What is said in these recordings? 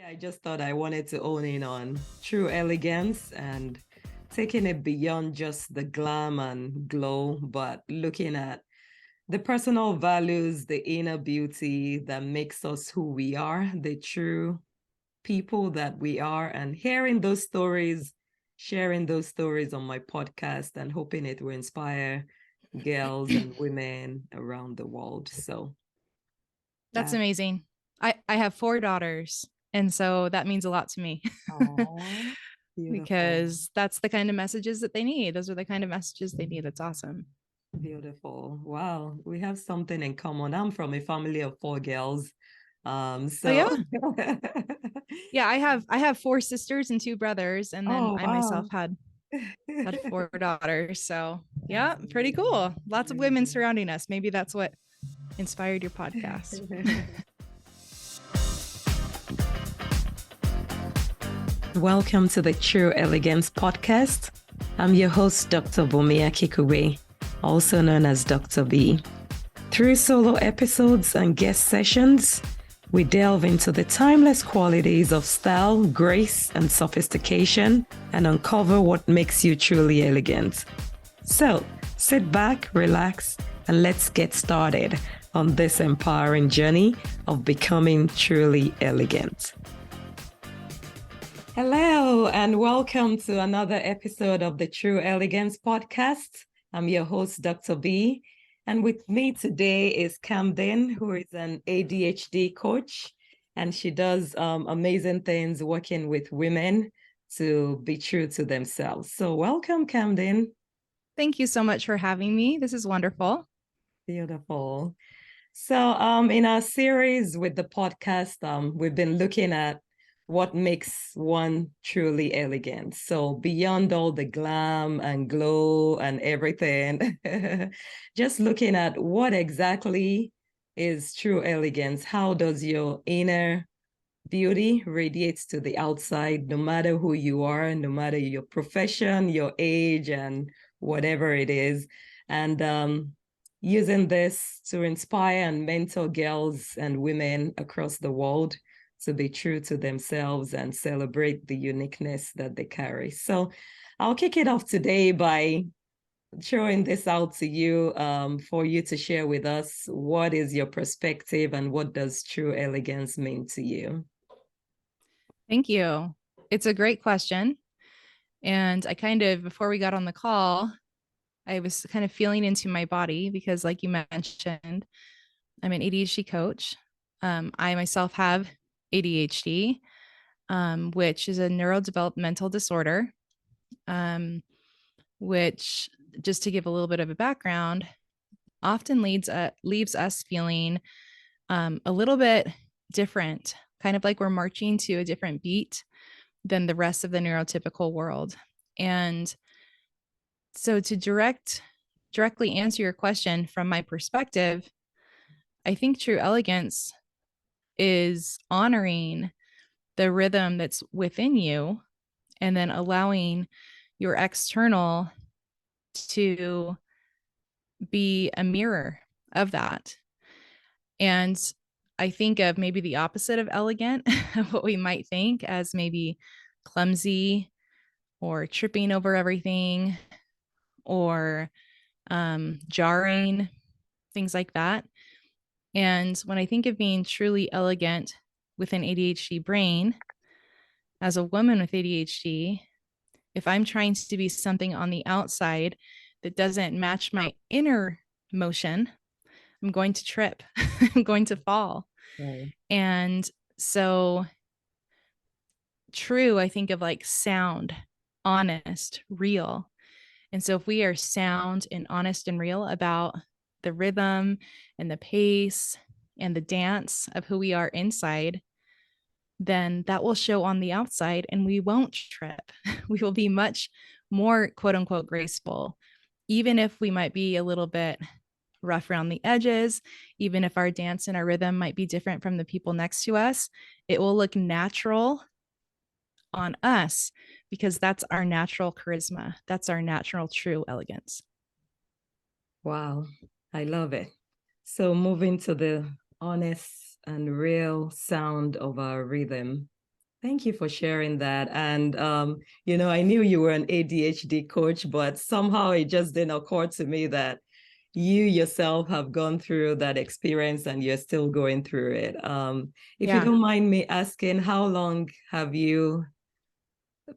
I just thought I wanted to own in on True Elegance and taking it beyond just the glam and glow, but looking at the personal values, the inner beauty that makes us who we are, the true people that we are, and hearing those stories, sharing those stories on my podcast, and hoping it will inspire girls and women around the world. So That's that, amazing. I have 4 daughters, and so that means a lot to me oh, beautiful. because that's the kind of messages that they need. Those are the kind of messages they need. It's awesome. Beautiful. Wow. We have something in common. I'm from a family of 4 girls. Oh yeah? So Yeah, I have 4 sisters and 2 brothers, and then oh I myself wow. had 4 daughters. So That's yeah, pretty cool. amazing. Lots of women Amazing. surrounding us. Maybe that's what inspired your podcast. Welcome to the True Elegance podcast. I'm your host, Dr. Bumia Kikube, also known as Dr. B. Through solo episodes and guest sessions, we delve into the timeless qualities of style, grace, and sophistication and uncover what makes you truly elegant. So, sit back, relax, and let's get started on this empowering journey of becoming truly elegant. Hello, and welcome to another episode of the True Elegance podcast. I'm your host, Dr. B. And with me today is Kamden, who is an ADHD coach, and she does amazing things working with women to be true to themselves. So welcome, Kamden. Thank you so much for having me. This is wonderful. Beautiful. So in our series with the podcast, we've been looking at what makes one truly elegant. So beyond all the glam and glow and everything, just looking at what exactly is true elegance. How does your inner beauty radiate to the outside, no matter who you are, no matter your profession, your age, and whatever it is. And using this to inspire and mentor girls and women across the world to be true to themselves and celebrate the uniqueness that they carry. So I'll kick it off today by throwing this out to you for you to share with us what is your perspective and what does true elegance mean to you? Thank you. It's a great question. And before we got on the call, I was kind of feeling into my body because, like you mentioned, I'm an ADHD coach. I myself have ADHD, which is a neurodevelopmental disorder, which, just to give a little bit of a background, often leaves us feeling a little bit different, kind of like we're marching to a different beat than the rest of the neurotypical world. And so to directly answer your question from my perspective, I think true elegance is honoring the rhythm that's within you and then allowing your external to be a mirror of that. And I think of maybe the opposite of elegant, what we might think as maybe clumsy or tripping over everything or jarring, things like that. And when I think of being truly elegant with an ADHD brain, as a woman with ADHD, if I'm trying to be something on the outside that doesn't match my inner motion, I'm going to trip, I'm going to fall. Right. And so, true, I think of like sound, honest, real. And so, if we are sound and honest and real about the rhythm and the pace and the dance of who we are inside, then that will show on the outside and we won't trip. We will be much more quote unquote graceful, even if we might be a little bit rough around the edges, even if our dance and our rhythm might be different from the people next to us, it will look natural on us because that's our natural charisma. That's our natural true elegance. Wow, I love it. So moving to the honest and real sound of our rhythm. Thank you for sharing that. And, I knew you were an ADHD coach, but somehow it just didn't occur to me that you yourself have gone through that experience and you're still going through it. If you Yeah. don't mind me asking, how long have you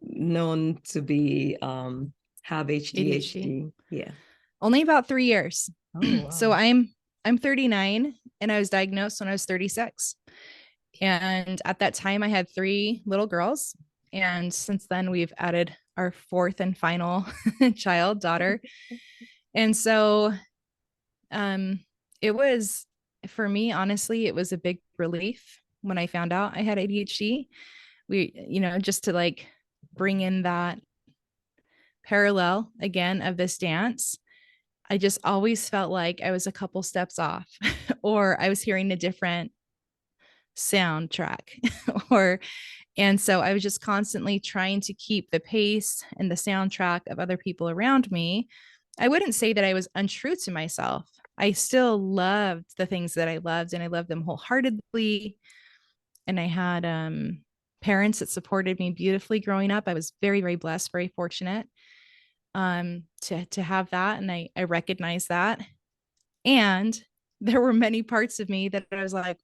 known to be have ADHD. ADHD? Yeah. Only about 3 years. Oh, So wow. I'm 39 and I was diagnosed when I was 36. And at that time I had 3 little girls. And since then we've added our 4th and final child, daughter. And so um it was, for me, honestly, it was a big relief when I found out I had ADHD. Just to like bring in that parallel again of this dance, I just always felt like I was a couple steps off or I was hearing a different soundtrack or and so I was just constantly trying to keep the pace and the soundtrack of other people around me. I wouldn't say that I was untrue to myself. I still loved the things that I loved and I loved them wholeheartedly. And I had parents that supported me beautifully growing up. I was very, very blessed, very fortunate to have that. And I recognized that. And there were many parts of me that I was like,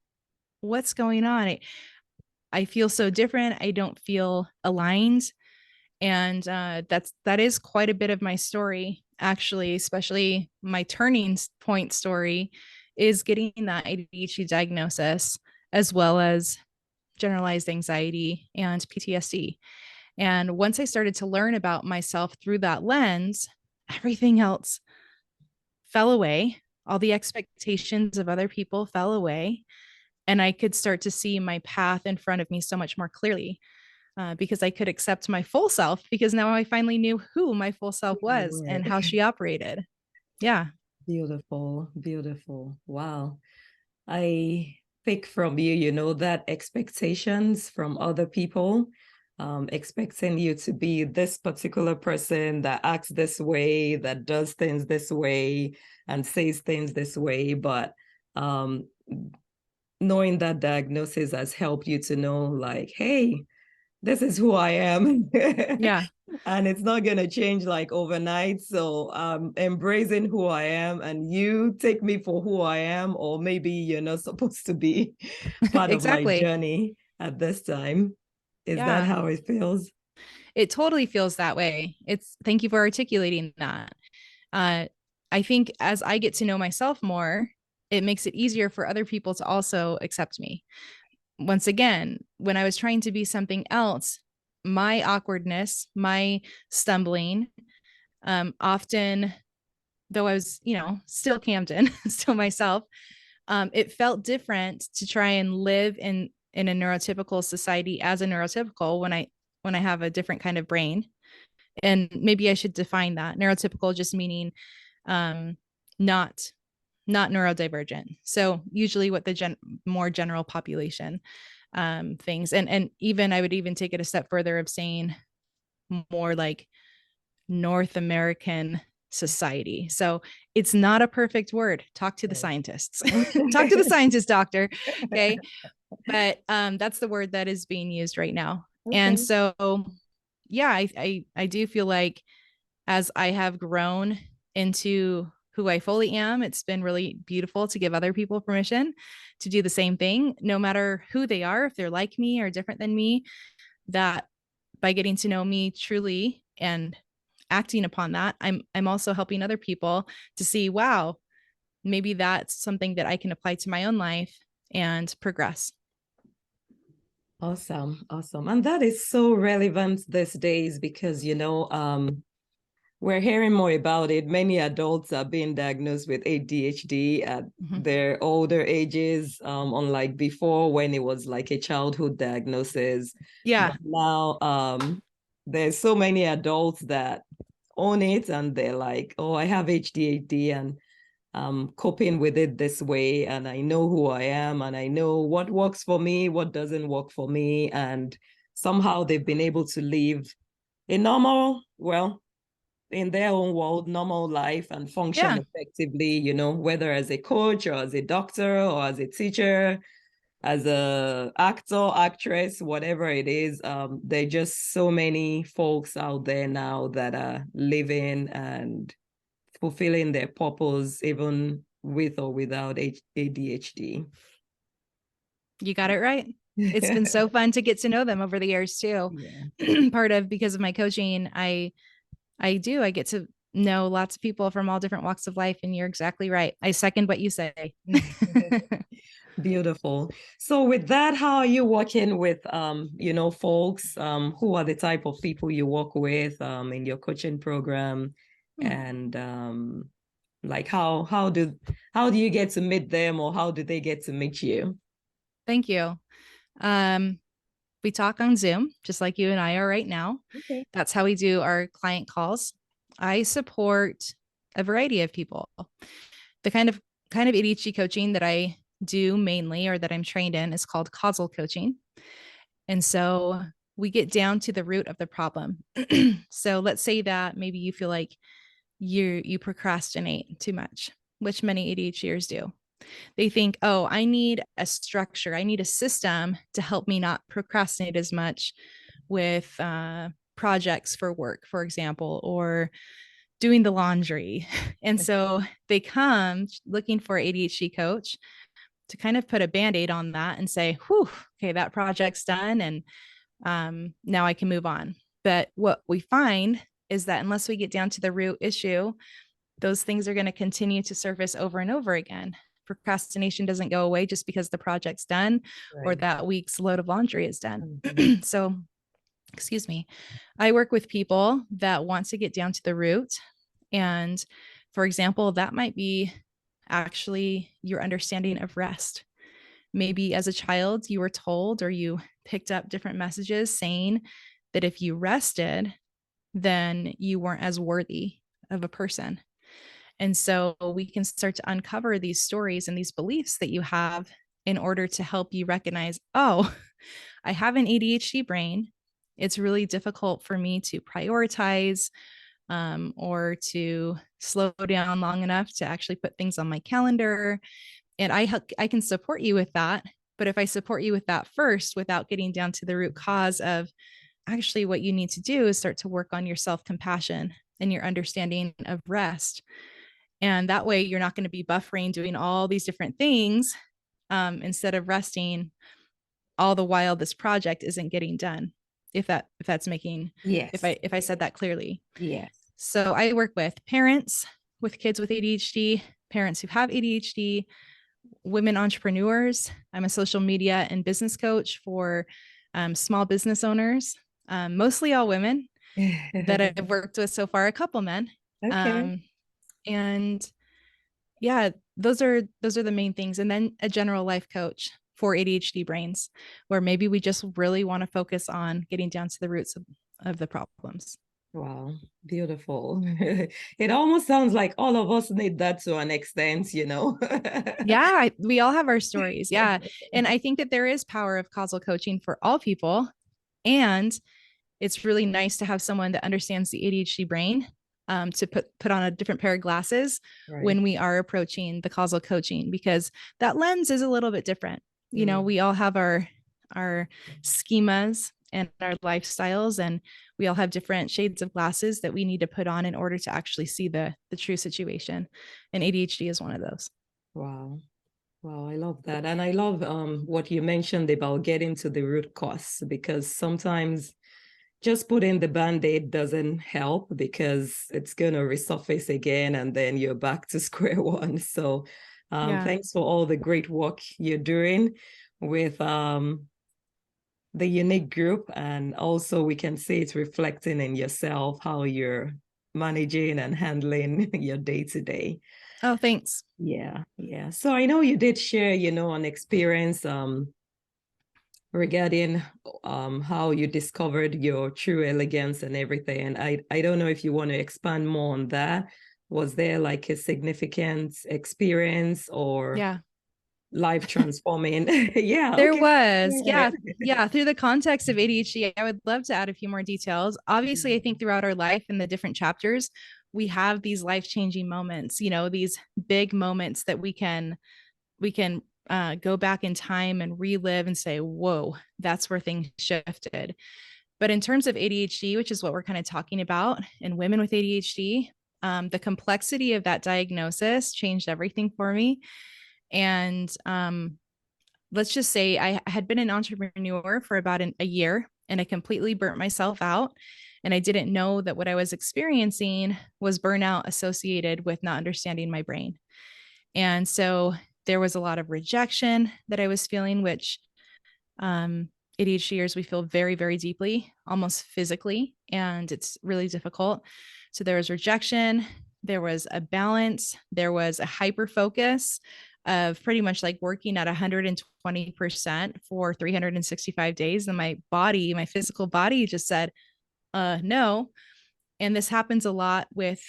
what's going on? I feel so different. I don't feel aligned. And that is quite a bit of my story, actually, especially my turning point story is getting that ADHD diagnosis, as well as generalized anxiety and PTSD. And once I started to learn about myself through that lens, everything else fell away. All the expectations of other people fell away. And I could start to see my path in front of me so much more clearly, because I could accept my full self, because now I finally knew who my full self was and how she operated. Yeah. Beautiful, beautiful. Wow. I pick from you, that expectations from other people, expecting you to be this particular person that acts this way, that does things this way, and says things this way. But knowing that diagnosis has helped you to know, like, hey, this is who I am. Yeah. And it's not going to change like overnight. So embracing who I am, and you take me for who I am, or maybe you're not supposed to be part of my Exactly. journey at this time. Is that Yeah. how it feels? It totally feels that way. Thank you for articulating that. Uh, I think as I get to know myself more, it makes it easier for other people to also accept me. Once again, when I was trying to be something else, my awkwardness, my stumbling, often, though I was, still Kamden, still myself, it felt different to try and live in a neurotypical society as a neurotypical when I have a different kind of brain. And maybe I should define that. Neurotypical just meaning um, not not neurodivergent. So usually what the more general population things, and even I would even take it a step further of saying more like North American society. So it's not a perfect word. Talk to the scientists. Talk to the scientist, doctor. Okay. But that's the word that is being used right now. And Okay. so, yeah, I do feel like as I have grown into who I fully am, it's been really beautiful to give other people permission to do the same thing, no matter who they are, if they're like me or different than me, that by getting to know me truly and acting upon that, I'm also helping other people to see, wow, maybe that's something that I can apply to my own life and progress. Awesome. Awesome. And that is so relevant these days because, we're hearing more about it. Many adults are being diagnosed with ADHD at Mm-hmm. their older ages, unlike before when it was like a childhood diagnosis. Yeah. But now there's so many adults that own it and they're like, oh, I have ADHD and I'm coping with it this way. And I know who I am and I know what works for me, what doesn't work for me. And somehow they've been able to live a normal, well, in their own world, normal life and function Yeah. effectively, whether as a coach or as a doctor or as a teacher, as a actor, actress, whatever it is, there are just so many folks out there now that are living and fulfilling their purpose, even with or without ADHD. You got it right. It's been so fun to get to know them over the years too. Yeah. Part of, because of my coaching, I get to know lots of people from all different walks of life, and you're exactly right. I second what you say. Beautiful. So with that, how are you working with folks? Who are the type of people you work with in your coaching program? And like how do you get to meet them, or how do they get to meet you? Thank you. We talk on Zoom, just like you and I are right now. Okay. That's how we do our client calls. I support a variety of people. The kind of ADHD coaching that I do mainly, or that I'm trained in, is called causal coaching. And so we get down to the root of the problem. So let's say that maybe you feel like you procrastinate too much, which many ADHDers do. They think, oh, I need a structure, I need a system to help me not procrastinate as much with projects for work, for example, or doing the laundry. And so they come looking for an ADHD coach to kind of put a band-aid on that and say, whew, okay, that project's done, and now I can move on. But what we find is that unless we get down to the root issue, those things are going to continue to surface over and over again. Procrastination doesn't go away just because the project's done, Right. or that week's load of laundry is done. Mm-hmm. So, excuse me, I work with people that want to get down to the root. And for example, that might be actually your understanding of rest. Maybe as a child, you were told, or you picked up different messages saying that if you rested, then you weren't as worthy of a person. And so we can start to uncover these stories and these beliefs that you have in order to help you recognize, oh, I have an ADHD brain. It's really difficult for me to prioritize or to slow down long enough to actually put things on my calendar. And I can support you with that. But if I support you with that first, without getting down to the root cause of actually what you need to do, is start to work on your self-compassion and your understanding of rest. And that way you're not going to be buffering, doing all these different things instead of resting, all the while this project isn't getting done. If that's making, Yes. if I said that clearly. Yes. So I work with parents with kids with ADHD, parents who have ADHD, women entrepreneurs. I'm a social media and business coach for small business owners, mostly all women that I've worked with so far, a couple men. Okay. And yeah, those are the main things. And then a general life coach for ADHD brains, where maybe we just really want to focus on getting down to the roots of the problems. Wow, beautiful. It almost sounds like all of us need that to an extent, Yeah, we all have our stories. Yeah. And I think that there is power of causal coaching for all people. And it's really nice to have someone that understands the ADHD brain to put on a different pair of glasses Right. when we are approaching the causal coaching, because that lens is a little bit different. We all have our schemas and our lifestyles, and we all have different shades of glasses that we need to put on in order to actually see the true situation. And ADHD is one of those. Wow. Wow, I love that. And I love what you mentioned about getting to the root cause, because sometimes just putting the band-aid doesn't help, because it's going to resurface again and then you're back to square one. So thanks for all the great work you're doing with the unique group. And also we can see it's reflecting in yourself, how you're managing and handling your day-to-day. Oh, thanks. Yeah. So I know you did share, an experience regarding how you discovered your true elegance and everything. And I don't know if you want to expand more on that. Was there like a significant experience or life transforming? There was. Yeah. Through the context of ADHD, I would love to add a few more details. Obviously, I think throughout our life in the different chapters, we have these life-changing moments, these big moments that we can go back in time and relive and say, whoa, that's where things shifted. But in terms of ADHD, which is what we're kind of talking about, and women with ADHD, the complexity of that diagnosis changed everything for me. And let's just say I had been an entrepreneur for about a year, and I completely burnt myself out. And I didn't know that what I was experiencing was burnout associated with not understanding my brain. And so there was a lot of rejection that I was feeling, which ADHDers, we feel very, very deeply, almost physically, and it's really difficult. So there was rejection, there was a balance, there was a hyper focus of pretty much like working at 120% for 365 days. And my body, my physical body just said, no. And this happens a lot with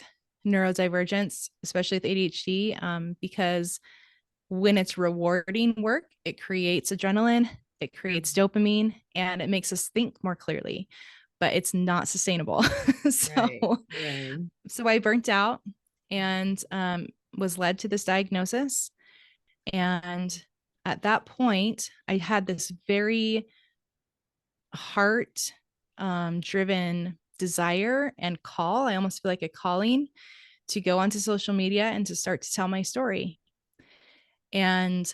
neurodivergence, especially with ADHD, because when it's rewarding work, it creates adrenaline, it creates dopamine, and it makes us think more clearly, but it's not sustainable. Right. so, Right. so I burnt out and was led to this diagnosis. And at that point, I had this very heart driven desire and call. I almost feel like a calling to go onto social media and to start to tell my story. And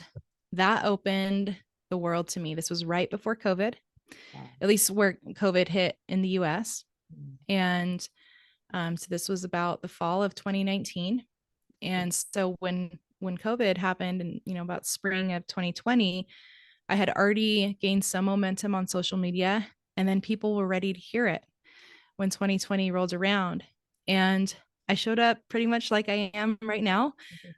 that opened the world to me. This was right before COVID, Wow. at least where COVID hit in the US. Mm. And so this was about the fall of 2019. And so when COVID happened and, about spring of 2020, I had already gained some momentum on social media, and then people were ready to hear it when 2020 rolled around. And I showed up pretty much like I am right now.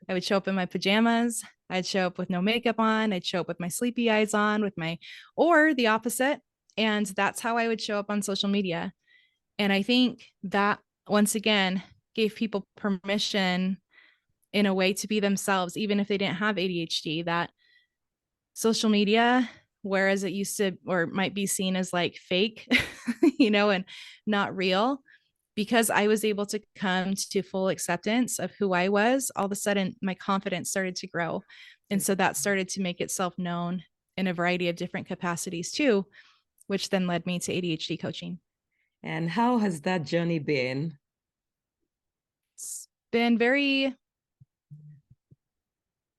I would show up in my pajamas. I'd show up with no makeup on. I'd show up with my sleepy eyes on, or the opposite. And that's how I would show up on social media. And I think that once again gave people permission in a way to be themselves, even if they didn't have ADHD, that social media, whereas it used to or might be seen as like fake, and not real, because I was able to come to full acceptance of who I was, all of a sudden my confidence started to grow. And so that started to make itself known in a variety of different capacities too, which then led me to ADHD coaching. And how has that journey been? It's been very,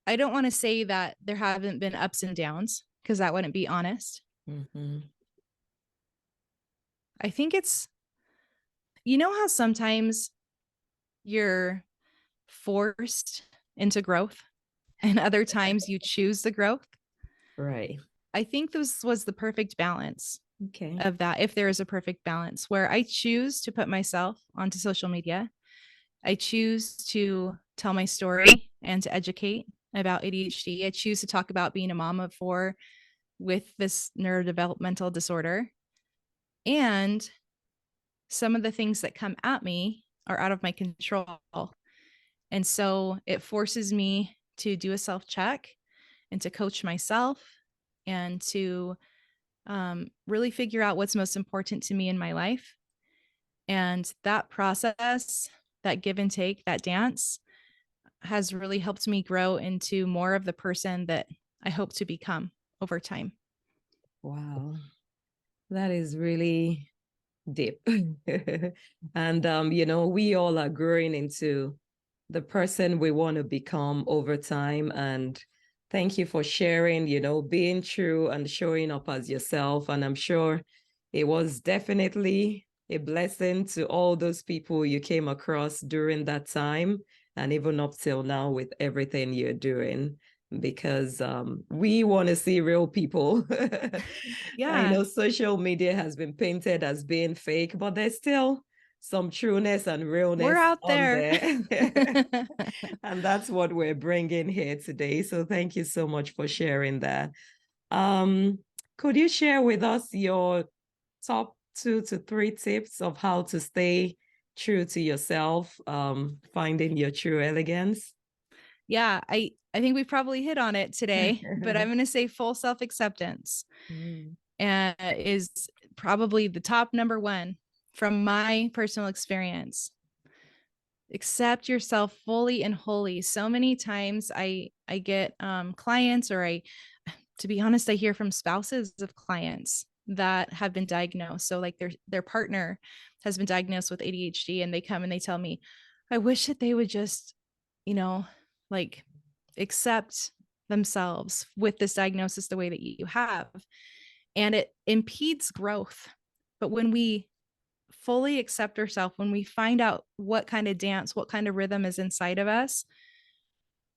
I don't want to say that there haven't been ups and downs, because that wouldn't be honest. Mm-hmm. I think it's, how sometimes you're forced into growth and other times you choose the growth? Right. I think this was the perfect balance Okay. of that, if there is a perfect balance where I choose to put myself onto social media. I choose to tell my story and to educate about ADHD. I choose to talk about being a mom of 4 with this neurodevelopmental disorder. And some of the things that come at me are out of my control. And so it forces me to do a self check and to coach myself and to really figure out what's most important to me in my life. And that process, that give and take, that dance has really helped me grow into more of the person that I hope to become over time. Wow. That is really deep. And, we all are growing into the person we want to become over time. And thank you for sharing, being true and showing up as yourself. And I'm sure it was definitely a blessing to all those people you came across during that time and even up till now with everything you're doing, because we want to see real people. I Yeah. know social media has been painted as being fake, but there's still some trueness and realness We're out on there. there. And that's what we're bringing here today. So thank you so much for sharing that. Could you share with us your top 2 to 3 tips of how to stay true to yourself, finding your true elegance? Yeah, I think we probably hit on it today, but I'm going to say full self-acceptance is probably the top number 1 from my personal experience. Accept yourself fully and wholly. So many times I get clients, or to be honest, I hear from spouses of clients that have been diagnosed. So like their partner has been diagnosed with ADHD, and they come and they tell me, I wish that they would just, you know, like accept themselves with this diagnosis the way that you have. And it impedes growth. But when we fully accept ourselves, when we find out what kind of dance, what kind of rhythm is inside of us,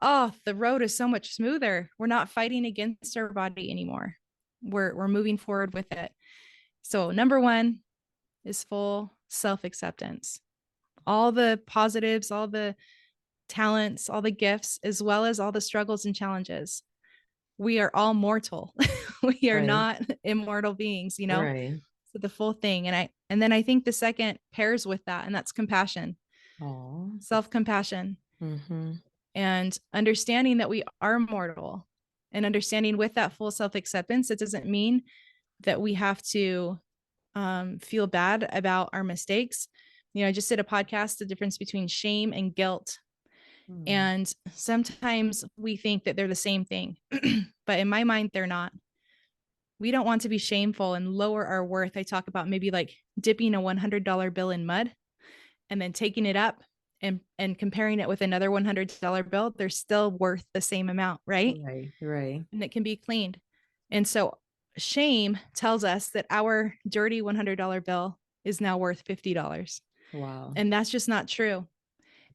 oh, the road is so much smoother. We're not fighting against our body anymore. We're moving forward with it. So number one is full self-acceptance. All the positives, all the talents, all the gifts, as well as all the struggles and challenges. We are all mortal. We are Right. not immortal beings, you know? Right. So the full thing. And then I think the second pairs with that, and that's compassion, Oh. self-compassion, Mm-hmm. and understanding that we are mortal, and understanding with that full self-acceptance, it doesn't mean that we have to feel bad about our mistakes. You know, I just did a podcast, the difference between shame and guilt. Mm. And sometimes we think that they're the same thing, but in my mind, they're not. We don't want to be shameful and lower our worth. I talk about maybe like dipping a $100 bill in mud and then taking it up and comparing it with another $100 bill. They're still worth the same amount, right? Right. Right. And it can be cleaned. And so shame tells us that our dirty $100 bill is now worth $50. Wow. And that's just not true.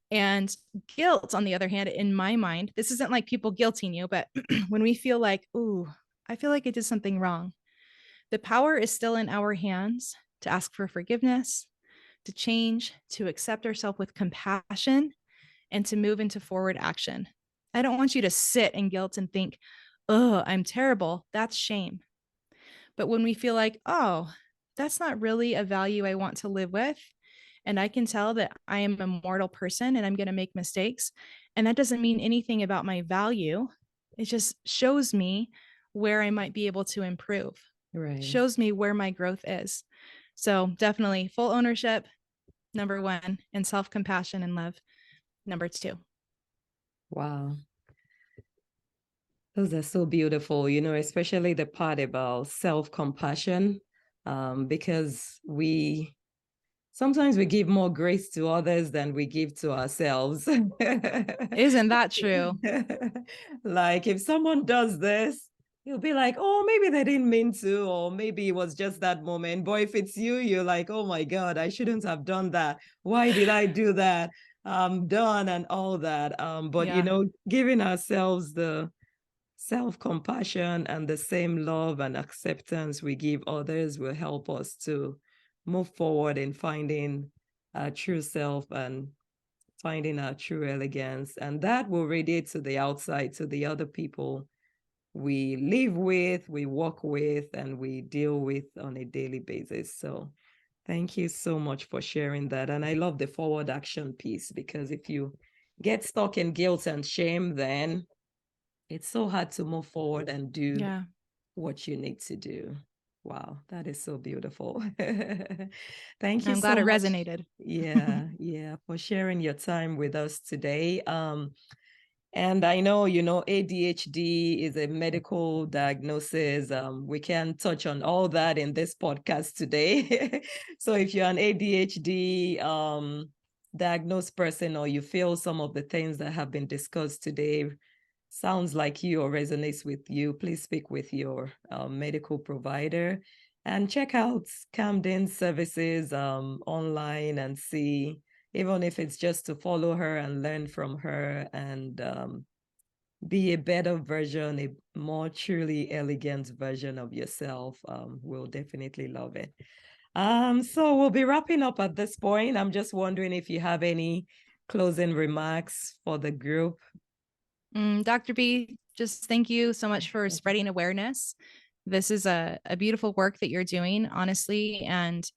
And guilt, on the other hand, in my mind, this isn't like people guilting you, but when we feel like, ooh, I feel like I did something wrong, the power is still in our hands to ask for forgiveness, to change, to accept ourselves with compassion, and to move into forward action. I don't want you to sit in guilt and think, oh, I'm terrible. That's shame. But when we feel like, oh, that's not really a value I want to live with, and I can tell that I am a mortal person and I'm going to make mistakes, and that doesn't mean anything about my value. It just shows me where I might be able to improve, Right. shows me where my growth is. So definitely full ownership, number one, and self compassion and love, number two. Wow. Those are so beautiful, especially the part about self-compassion, because sometimes we give more grace to others than we give to ourselves. Isn't that true? Like if someone does this, you'll be like, oh, maybe they didn't mean to, or maybe it was just that moment. But if it's you, you're like, oh my God, I shouldn't have done that. Why did I do that? I'm done and all that. But Yeah. giving ourselves the self-compassion and the same love and acceptance we give others will help us to move forward in finding our true self and finding our true elegance. And that will radiate to the outside, to the other people we live with, we work with, and we deal with on a daily basis. So thank you so much for sharing that. And I love the forward action piece, because if you get stuck in guilt and shame, then it's so hard to move forward and do Yeah. what you need to do. Wow, that is so beautiful. Thank you I'm so glad it much. resonated. Yeah, for sharing your time with us today. And I know, ADHD is a medical diagnosis. We can touch on all that in this podcast today. So if you're an ADHD diagnosed person, or you feel some of the things that have been discussed today sounds like you or resonates with you, please speak with your medical provider and check out Kamden's services online and see, even if it's just to follow her and learn from her and be a better version, a more truly elegant version of yourself. We'll definitely love it. So we'll be wrapping up at this point. I'm just wondering if you have any closing remarks for the group. Dr. B, just thank you so much for spreading awareness. This is a beautiful work that you're doing, honestly. And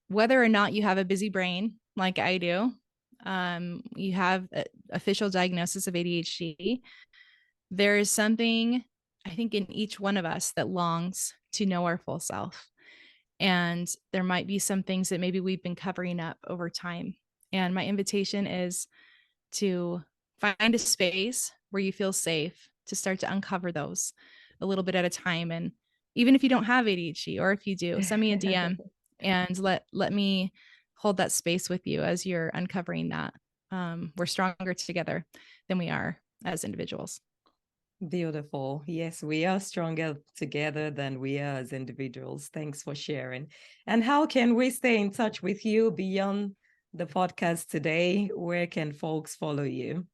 whether or not you have a busy brain like I do, you have an official diagnosis of ADHD, there is something, I think, in each one of us that longs to know our full self. And there might be some things that maybe we've been covering up over time. And my invitation is to find a space where you feel safe to start to uncover those a little bit at a time. And even if you don't have ADHD, or if you do, send me a DM and let me hold that space with you as you're uncovering that. We're stronger together than we are as individuals. Beautiful. Yes, we are stronger together than we are as individuals. Thanks for sharing. And how can we stay in touch with you beyond the podcast today? Where can folks follow you?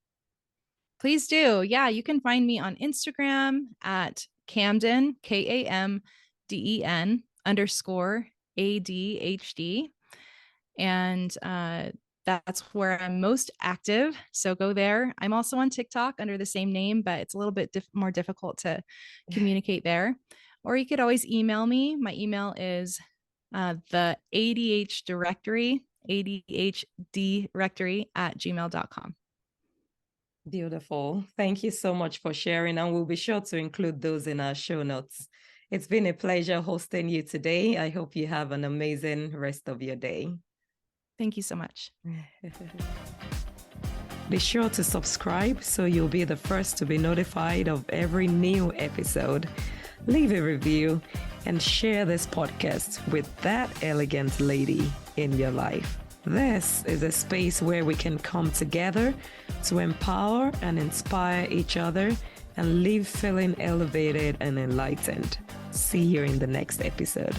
Please do. Yeah, you can find me on Instagram at Kamden, KAMDEN _ ADHD. And that's where I'm most active. So go there. I'm also on TikTok under the same name, but it's a little bit more difficult to communicate there. Or you could always email me. My email is the ADHD directory, ADHD directory at gmail.com. Beautiful. Thank you so much for sharing, and we'll be sure to include those in our show notes. It's been a pleasure hosting you today. I hope you have an amazing rest of your day. Thank you so much. Be sure to subscribe so you'll be the first to be notified of every new episode. Leave a review and share this podcast with that elegant lady in your life. This is a space where we can come together to empower and inspire each other and leave feeling elevated and enlightened. See you in the next episode.